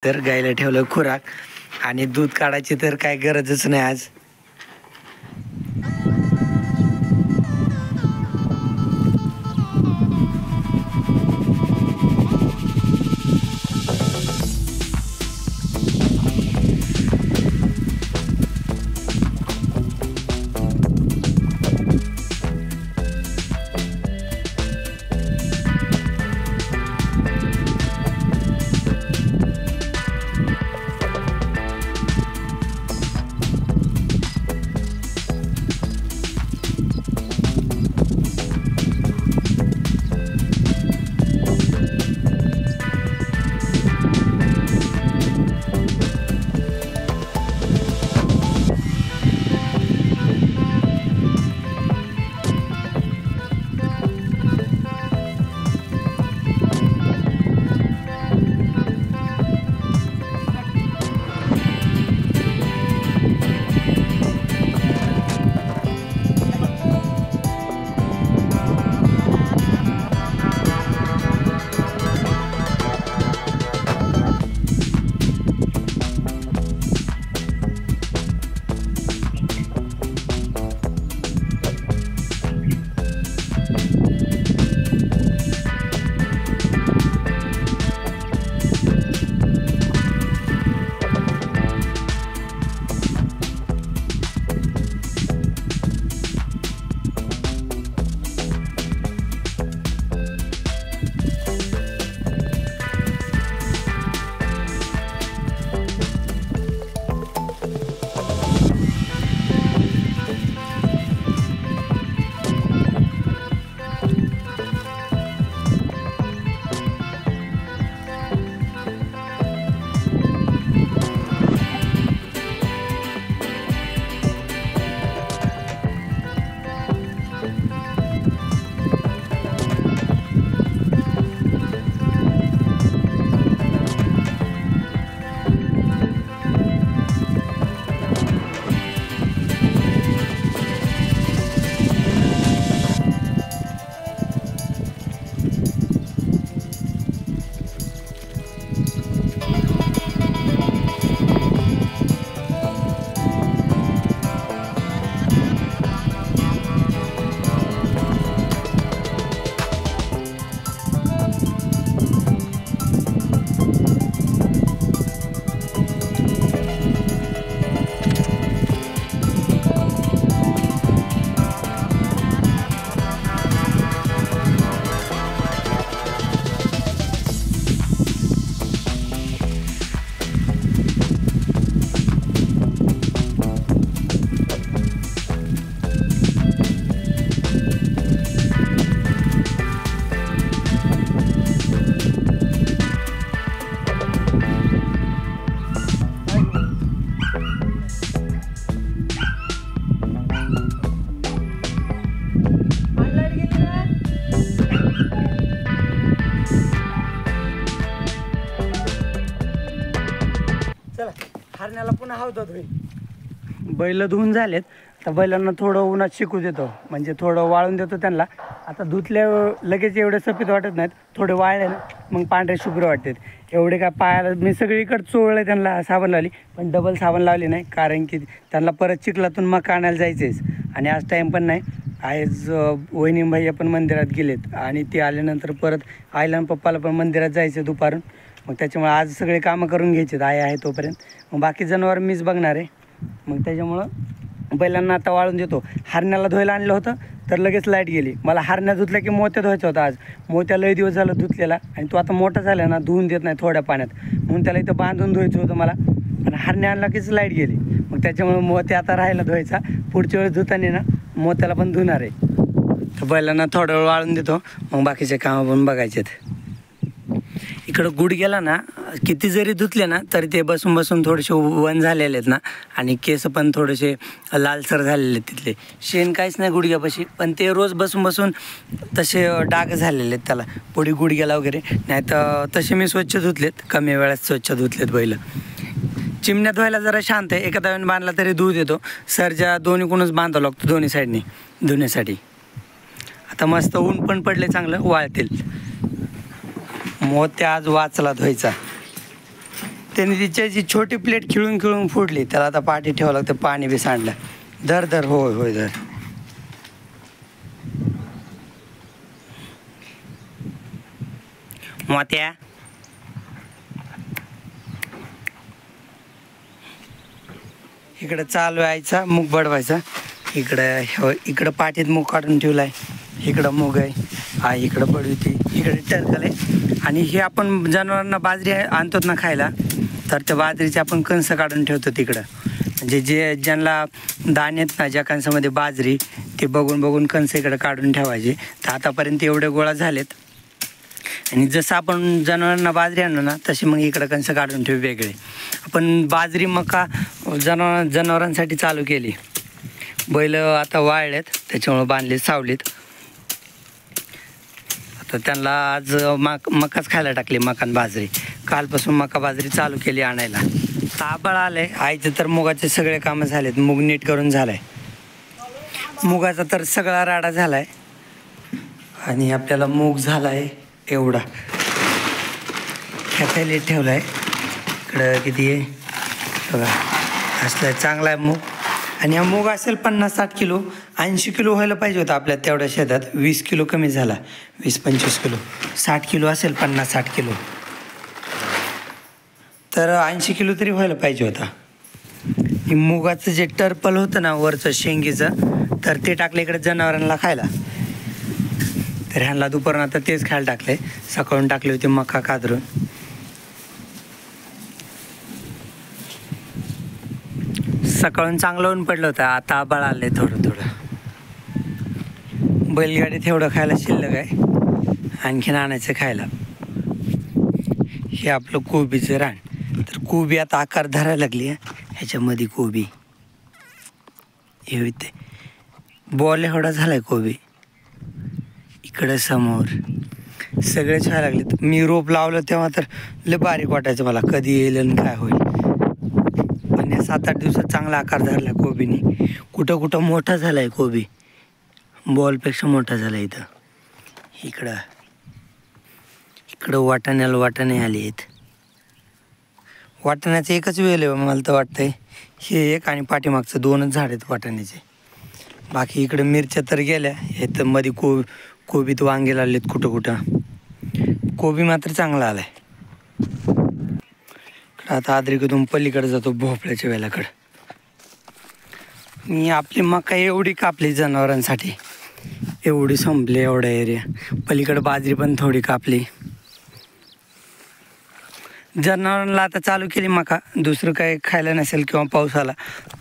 तर गायला ठेवलं खुराक आणि दूध काढायची तर काय गरजच नाही आज. हरण्याला पुन्हा हवतात होईल. बैल धुवून झालेत तर बैलांना थोडं उन्हात शिकू देतो, म्हणजे थोडं वाळून देतो त्यांना. आता धुतल्या लगेच एवढे सफेद वाटत नाहीत, थोडे वाळले ना मग पांढरे शुभ्र वाटतात. एवढे काय पायाला मी सगळीकडे चोळले त्यांना साबण लावली, पण डबल साबण लावली नाही, कारण की त्यांना परत चिखलातून मका आणायला जायचेच आणि आज टाईम पण नाही. आज वहिनी भैया पण मंदिरात गेलेत आणि ते आल्यानंतर परत आईला आणि पप्पाला पण मंदिरात जायचं दुपारून. मग त्याच्यामुळे आज सगळे कामं करून घ्यायचे आई आहे तोपर्यंत. मग बाकी जनावर मीच बघणार आहे. मग त्याच्यामुळं बैलांना आता वाळून देतो. हरण्याला धुवायला आणलं होतं तर लगेच लाईट गेली. मला हरण्या धुतल्या की मोत्या धुवायचा होता आज. मोत्या लय दिवस झालं धुतलेला आणि तो आता मोठा झाला ना, धुवून देत नाही थोड्या पाण्यात, म्हणून त्याला इथं बांधून धुवायचं होतं मला. पण हरण्या आणला कीच लाईट गेली. मग त्याच्यामुळे मोत्या आता राहायला धुवायचा. पुढच्या वेळेस धुताना ना मोत्याला पण धुणार आहे. तर बैलांना थोडा वेळ वाळून देतो, मग बाकीचे कामं पण बघायचे आहेत. इकडं गुडघ्याला ना किती जरी धुतले ना तरी ते बसून बसून थोडेसे वन झालेले आहेत ना, आणि केस पण थोडेसे लालसर झालेले आहेत. तिथले शेण काहीच नाही गुडघ्यापाशी, पण ते रोज बसून बसून तसे डाग झालेले आहेत त्याला पुढे गुडघ्याला वगैरे. नाही तर तसे मी स्वच्छ धुतलेत, कमी वेळात स्वच्छ धुतलेत बैल. चिमण्यात व्हायला जरा शांत आहे, एका दाव्याने बांधला तरी दूध येतो. सरच्या दोन्हीकडूनच बांधावं लागतो दोन्ही साईडनी धुण्यासाठी. आता मस्त ऊन पण पडले, चांगलं वाळतील. मोत्या आज वाचला धुवायचा. त्याने तिच्याची छोटी प्लेट खिळून खिळून फोडली. त्याला आता पाठी ठेवावं लागतं, पाणी बी सांडलं. धर धर, होय होय धर. मोत्या इकडं चालू यायचा, मूग बडवायचा. इकडं पाठीत मूग काढून ठेवलाय. इकडं मूग आहे, इकडं बडवती, इकडे टरकल आहे. आणि हे आपण जनावरांना बाजरी आणतो ना खायला, तर त्या बाजरीचे आपण कणसं काढून ठेवतो तिकडं. म्हणजे ज्यांना दाणे आहेत ना, ज्या कणसामध्ये बाजरी, ते बघून बघून कणसं इकडं काढून ठेवायचे. तर आतापर्यंत एवढे गोळा झालेत. आणि जसं आपण जनावरांना बाजरी आणलो ना, तशी मग इकडं कणसं काढून ठेवू वेगळे. आपण बाजरी मका जनावरांसाठी चालू केली. बैल आता वाळलेत, त्याच्यामुळं बांधले, सावलीत. आता त्यांना आज मकाच खायला टाकली, मकान बाजरी. कालपासून मका बाजरी चालू केली आणायला. आबाळ आलंय. आईचं तर मुगाचे सगळे कामं झालेत, मूग नीट करून झालाय. मुगाचा तर सगळा राडा झालाय. आणि आपल्याला मूग झालाय एवढा, ह्या ठेवला आहे. इकडं किती आहे बघा, असला चांगला आहे मूग. आणि हा मूग असेल 50-60 किलो, 80 किलो व्हायला पाहिजे होता आपल्या तेवढ्या शेतात. 20 किलो कमी झाला, 20-25 किलो. 60 किलो असेल, 50-60 किलो, तर 80 किलो तरी व्हायला पाहिजे होता. मुगाचं जे टर्पल होतं ना वरचं शेंगीचं, तर ते टाकलं इकडे जनावरांना खायला. तर ह्यांना दुपारून आता तेच खायला टाकले. सकाळून टाकले होते मका कादरून. सकाळून चांगलं ऊन पडलं होतं, आता आबाळ आलंय थोडं थोडं. बैलगाडीत एवढं खायला शिल्लक आहे, आणखीन आणायचं खायला. हे आपलं कोबीचं रान. तर कोबी आता आकार धरायला लागली आहे. ह्याच्यामध्ये कोबी हे बॉल एवढा झालाय कोबी. इकडं समोर सगळेच व्हायला लागले. मी रोप लावलं तेव्हा तर लय बारीक वाटायचं मला, कधी येईल आणि काय होईल. पण या 7-8 दिवसात चांगला आकार धरला कोबीने. कुठं कुठं मोठा झाला आहे कोबी, बॉलपेक्षा मोठा झाला. इथं इकडं वाटाणे आले आहेत. वाटाण्याचं एकच वेल आहे मला तर वाटतंय, हे एक आणि पाठीमागचं 2च झाड आहेत वाटाण्याचे. बाकी इकडे मिरच्या तर गेल्या. हे तर मध्ये कोबीत वांगे लागलेत कुठं कुठं. कोबी मात्र चांगला आलाय. आता आद्रिकडून पलीकडे जातो भोपळ्याच्या वेलाकडं. मी आपली मका एवढी कापली जनावरांसाठी, एवढी संपली एवढा एरिया. पलीकडे बाजरी पण थोडी कापली. जनावरांना आता चालू केली मका. दुसरं काही खायला नसेल किंवा पाऊस आला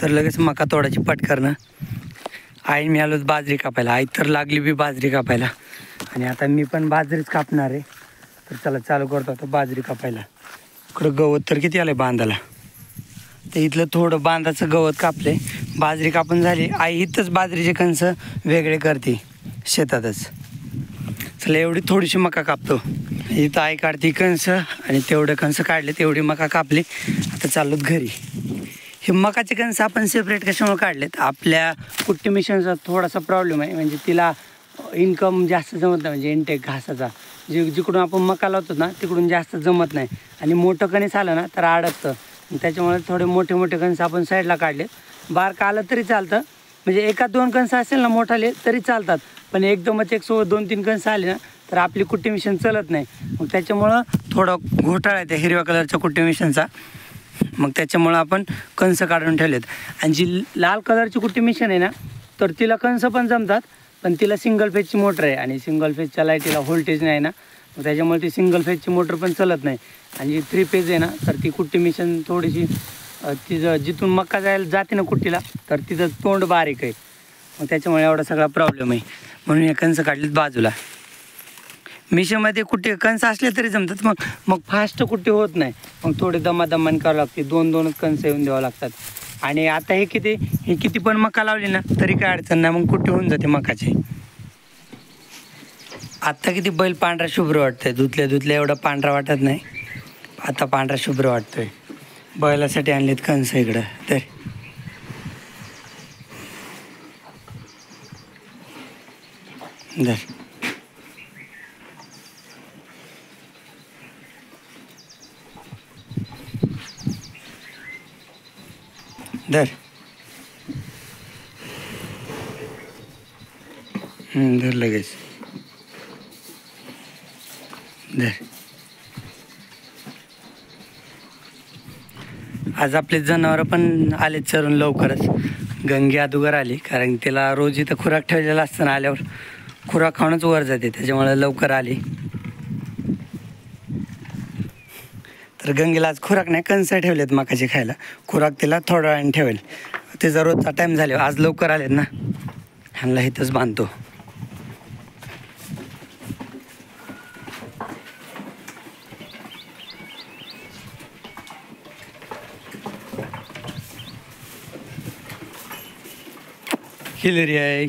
तर लगेच मका तोडायची पटकरणं. आई मी आलोच बाजरी कापायला. आई तर लागली बी बाजरी कापायला. आणि आता मी पण बाजरीच कापणार आहे. तर चला चालू करतो आता बाजरी कापायला. इकडं गवत तर किती आलं आहे बांधाला. तर इथलं थोडं बांधाचं गवत कापले. बाजरी कापून झाली. आई इथंच बाजरीचे कणस वेगळे करते शेतातच. चला एवढी थोडीशी मका कापतो. इथं आई काढते कणस आणि तेवढे कणस काढले, तेवढी मका कापली. आता चाललोत घरी. हे मकाचे कणस आपण सेपरेट कशामुळे काढलेत, आपल्या कुट्टी मिशनचा थोडासा प्रॉब्लेम आहे. म्हणजे तिला इन्कम जास्त जमत नाही, म्हणजे इनटेक घासाचा जिकडून आपण मका लावतो ना तिकडून जास्त जमत नाही. आणि मोठं कणीस आलं ना तर अडकतं. त्याच्यामुळे थोडे मोठे मोठे कणस आपण साईडला काढलेत. बारका आलं तरी चालतं, म्हणजे 1-2 कणस असेल ना मोठाले तरी चालतात. पण एकदमच एकसोबत 2-3 कणस आले ना तर आपली कुट्टी मिशन चालत नाही. मग त्याच्यामुळं थोडा घोटाळा आहे त्या हिरव्या कलरच्या कुट्टी मिशनचा. मग त्याच्यामुळं आपण कणस काढून ठेवलेत. आणि जी लाल कलरची कुट्टी मिशन आहे ना तर तिला कणस पण जमतात, पण तिला सिंगल फेजची मोटर आहे. आणि सिंगल फेजच्या लाईटीला व्होल्टेज नाही ना, मग त्याच्यामुळे ती सिंगल फेजची मोटर पण चालत नाही. आणि जी 3 फेज आहे ना तर ती कुट्टी मिशन थोडीशी तिचं जिथून मक्का जाते ना कुट्टीला तर तिचं तोंड बारीक आहे. मग त्याच्यामुळे एवढा सगळा प्रॉब्लेम आहे. म्हणून हे कणस काढलेत बाजूला. मिशनमध्ये कुट्टी कणस असले तरी जमतात, मग फास्ट कुट्टी होत नाही. मग थोडे दमादमान करावं लागते. 2-2 कणस येऊन द्यावं लागतात. आणि आता हे किती पण मका लावली ना तरी काय अडचण नाही, मग कुट्टी होऊन जाते मकाची. आत्ता किती बैल पांढरा शुभ्र वाटतंय. धुतल्या एवढा पांढरा वाटत नाही, आता पांढरा शुभ्र वाटतोय. बैलासाठी आणलेत कणस इकडं. तर धर. धर लगेच. धर. आज आपले जनावरं पण आले चरून लवकरच. गंगे अदुगर आली, कारण तिला रोज इथं खुराक ठेवलेला असताना आल्यावर खुराक खाऊनच वर जाते, त्याच्यामुळे लवकर आली. तर गंगेला आज खुराक नाही, कणसं ठेवलेत मकाचे खायला. खुराक तिला थोड्या वेळाने ठेवेल. तिचा रोजचा टाईम झाला. आज लवकर आलेत ना, ह्यांना इथंच बांधतो. हिलरी आहे.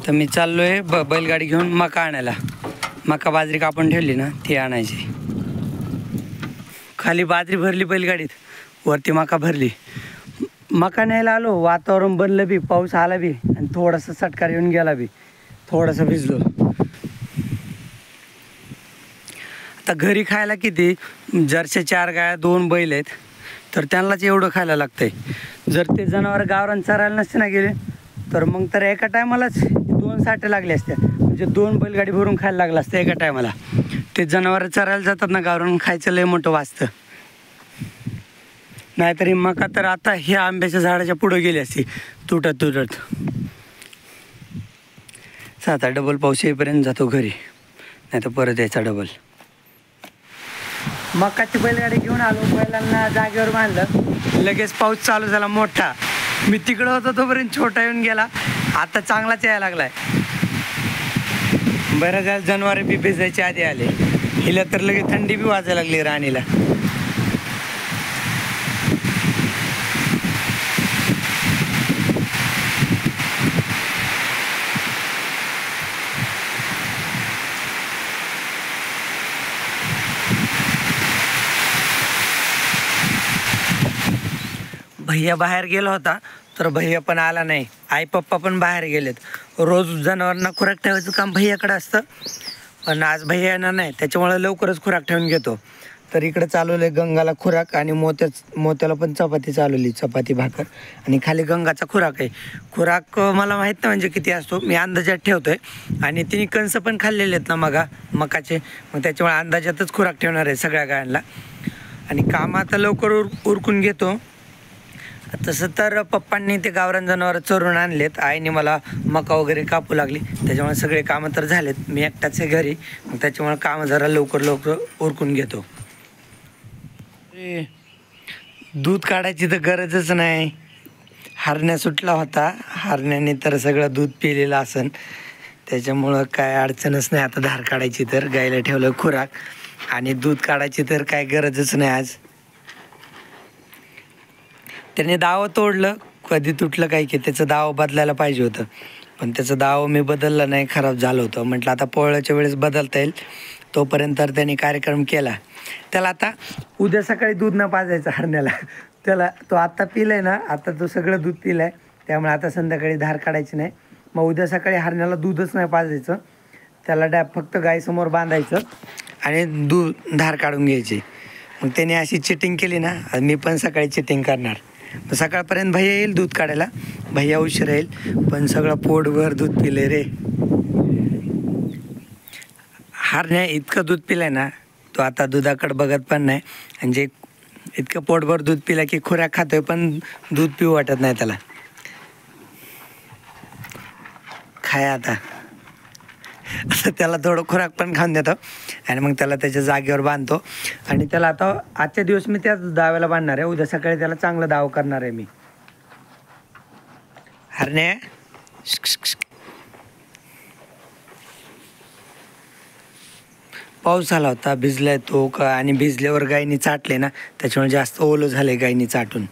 तर मी चाललोय बैलगाडी घेऊन मका आणायला. मका बाजरी कापून ठेवली ना, ती आणायची. खाली बाजरी भरली बैलगाडीत, वरती मका भरली. मका न्यायला आलो, वातावरण बनलं बी, पाऊस आला बी आणि थोडासा चटकार येऊन गेला बी, थोडासा भिजलो. आता घरी खायला किती, जरशे 4 गाया 2 बैल आहेत, तर त्यांनाच एवढं खायला लागतंय. जर ते जनावर गावरान चरायला नसते ना गेले, तर मग तर एका टायमालाच 2 साठे लागले असत्या. म्हणजे 2 बैलगाडी भरून खायला लागलं असतं एका टायमाला. ते जनावर चरायला जातात ना गावरान, खायचं लय मोठं वाचतं. नाहीतरी मका तर आता ह्या आंब्याच्या झाडाच्या पुढं गेली असती तुटत. आता डबल पाऊस येईपर्यंत जातो घरी, नाही तर परत यायचा डबल. मकाची बैलगाडी घेऊन आलो, बैलांना जागेवर बांधलं. लगेच पाऊस चालू झाला मोठा. मी तिकडं होतो तोपर्यंत छोटा येऊन गेला, आता चांगलाच यायला लागलाय. बरं झालं जनावरे बी भिजायच्या आधी आले. हिला तर लगेच थंडी बी वाजायला लागली राणीला. भैया बाहेर गेला होता, तर भैया पण आला नाही. आई पप्पा पण बाहेर गेलेत. रोज जनावरांना खुराक ठेवायचं काम भैयाकडे असतं, पण आज भैया येणार नाही, त्याच्यामुळे लवकरच खुराक ठेवून घेतो. तर इकडे चालवलं गंगाला खुराक आणि मोत्याला पण चपाती चालवली, चपाती भाकर. आणि खाली गंगाचा खुराक आहे. खुराक मला माहीत नाही म्हणजे किती असतो, मी अंदाजात ठेवतोय. आणि तिने कणसं पण खाल्लेले आहेत ना मकाचे, मग त्याच्यामुळे अंदाजातच खुराक ठेवणार आहे सगळ्या गायांना. आणि काम आता लवकर उरकून घेतो. तसं तर पप्पांनी ते गावरान जनावर चरून आणलेत, आईने मला मका वगैरे कापू लागली, त्याच्यामुळे सगळे कामं तर झालेत. मी एकटाच आहे घरी, मग त्याच्यामुळे कामं जरा लवकर उरकून घेतो. दूध काढायची तर गरजच नाही. हरण्या सुटला होता, हरण्याने तर सगळं दूध पिलेलं असन, त्याच्यामुळं काय अडचणच नाही. आता धार काढायची तर गायला ठेवलं खुराक, आणि दूध काढायची तर काय गरजच नाही. आज त्याने दावं तोडलं, कधी तुटलं काय की त्याचं दाव बदलायला पाहिजे होतं, पण त्याचं दाव मी बदललं नाही, खराब झालं होतं. म्हटलं आता पोळ्याच्या वेळेस बदलता येईल, तोपर्यंत त्याने कार्यक्रम केला. त्याला आता उद्या सकाळी दूध न पाजायचं हरण्याला. त्याला तो आत्ता पिलं ना, आता तो सगळं दूध पिलं आहे, त्यामुळे आता संध्याकाळी धार काढायची नाही. मग उद्या सकाळी हरण्याला दूधच नाही पाजायचं, त्याला फक्त गायसमोर बांधायचं आणि धार काढून घ्यायची. मग त्याने अशी चिटिंग केली ना, मी पण सकाळी चिटिंग करणार. सकाळपर्यंत भैया येईल दूध काढायला, भैया उशीर येईल, पण सगळं पोटभर दूध पिले रे. हरण्या इतकं दूध पिलंय ना, तो आता दुधाकडे बघत पण नाही. म्हणजे इतकं पोटभर दूध पिलं की खुराक खातोय, पण दूध पिऊ वाटत नाही त्याला. खाय आता त्याला थोडं खुराक पण खाऊन देतो आणि मग त्याला त्याच्या जागेवर बांधतो. आणि त्याला आता आजच्या दिवस मी त्याच दाव्याला बांधणार आहे, उद्या सकाळी त्याला चांगलं दाव करणार आहे मी. हरणे पाऊस आला होता, भिजलाय तो का, आणि भिजल्यावर गायीनी चाटले ना, त्याच्यामुळे जास्त ओलं झालंय गायीनी चाटून.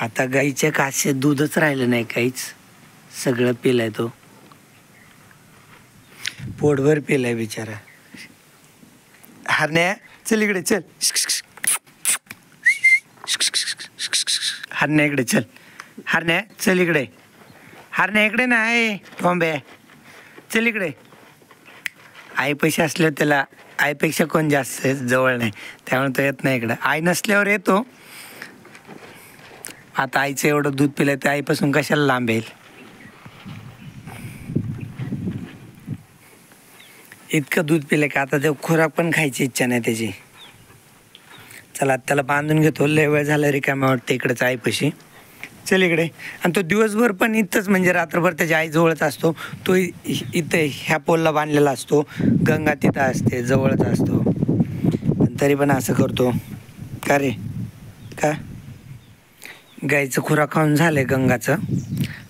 आता गाईच्या कासेत दूधच राहिलं नाही, काहीच, सगळं पिलाय तो, पोटभर पिलाय बिचारा. हरण्या चल इकडे चल, हरण्या इकडे चल, हरण्या चल इकडे, हरण्या इकडे नाही, ठोंबे चल इकडे. आईपाशी असल्यावर त्याला आईपेक्षा कोण जास्त आहे जवळ नाही, त्यामुळे तो येत नाही इकडं. आई नसल्यावर येतो. आता आईचं एवढं दूध पिलं तर आईपासून कशाला लांब येईल. इतकं दूध पिलं का आता ते खुराक पण खायची इच्छा नाही त्याची. चला त्याला बांधून घेतो, लय वेळ झाला रिकाम्या वाटतं इकडंच आईपाशी. चल इकडे. आणि तो दिवसभर पण इथंच म्हणजे रात्रभर त्याच्या आईजवळच असतो. तो इथं ह्या पोलला बांधलेला असतो, गंगा तिथं असते जवळच असतो, पण तरी पण असं करतो का रे. का गाईचं खुराक खाऊन झालंय गंगाचं,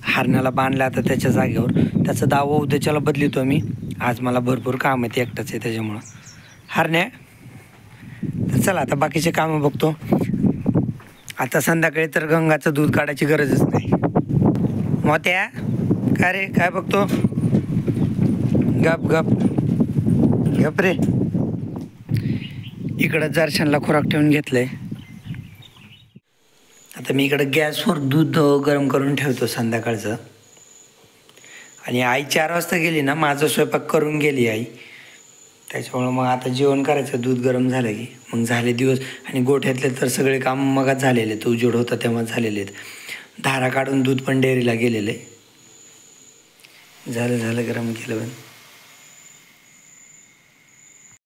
हरण्याला बांधलं आता त्याच्या जागेवर. त्याचं दावा उद्याच्याला बदलितो मी. आज मला भरपूर काम आहे, ते एकटंच आहे त्याच्यामुळं. हरण्या चला आता बाकीचे कामं बघतो. आता संध्याकाळी तर गंगाचं दूध काढायची गरजच नाही. मोत्या काय रे, काय बघतो. गप गप गप रे. इकडं दर्शनला खुराक ठेवून घेतलंय. आता मी इकडं गॅसवर दूध गरम करून ठेवतो संध्याकाळचं. आणि आई 4 वाजता गेली ना, माझा स्वयंपाक करून गेली आई. त्याच्यामुळं मग आता जेवण करायचं, दूध गरम झालं की मग झाले दिवस. आणि गोठ्यातले तर सगळे काम मगच झालेले, तो उजेड होता तेव्हा झालेले आहेत. धारा काढून दूध पण डेअरीला गेलेलं आहे. झालं गरम केलं पण.